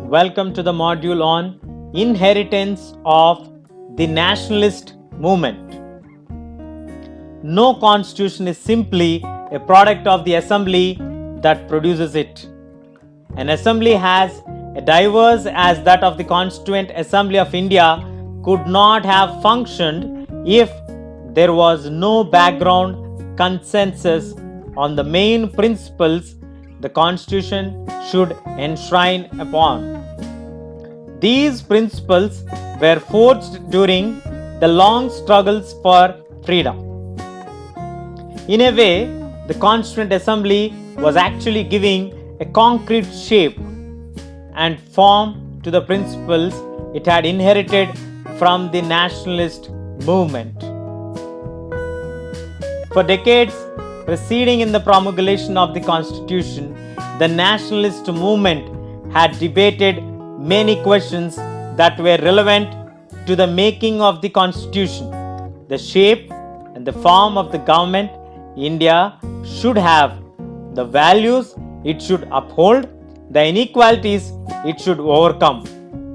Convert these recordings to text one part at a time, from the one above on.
Welcome to the module on inheritance of the nationalist movement. No constitution is simply a product of the assembly that produces it. An assembly as diverse as that of the Constituent Assembly of India could not have functioned if there was no background consensus on the main principles the Constitution should enshrine upon. These principles were forged during the long struggles for freedom. In a way, the Constituent Assembly was actually giving a concrete shape and form to the principles it had inherited from the nationalist movement. For decades preceding in the promulgation of the Constitution, the nationalist movement had debated many questions that were relevant to the making of the Constitution. The shape and the form of the government India should have, the values it should uphold, the inequalities it should overcome.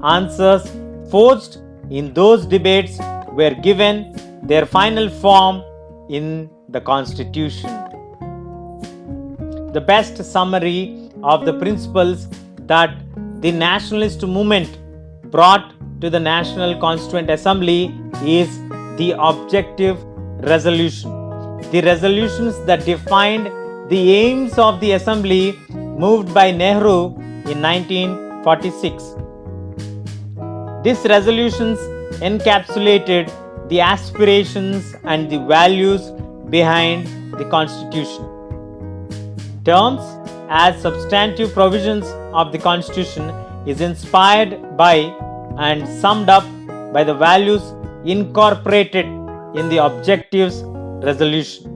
Answers forged in those debates were given their final form in the Constitution. The best summary of the principles that the nationalist movement brought to the National Constituent Assembly is the objective resolution. The resolutions that defined the aims of the Assembly moved by Nehru in 1946. These resolutions encapsulated the aspirations and the values behind the Constitution. Terms as substantive provisions of the Constitution is inspired by and summed up by the values incorporated in the objectives resolution.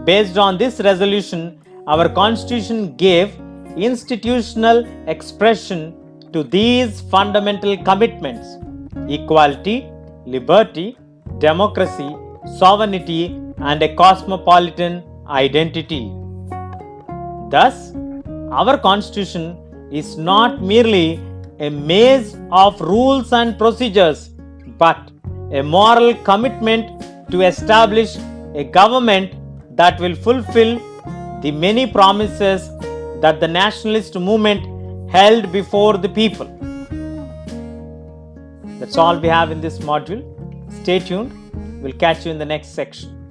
Based on this resolution, our Constitution gave institutional expression to these fundamental commitments: equality, liberty, democracy, sovereignty, and a cosmopolitan identity. Thus, our Constitution is not merely a maze of rules and procedures, but a moral commitment to establish a government that will fulfill the many promises that the nationalist movement held before the people. That's all we have in this module. Stay tuned. We'll catch you in the next section.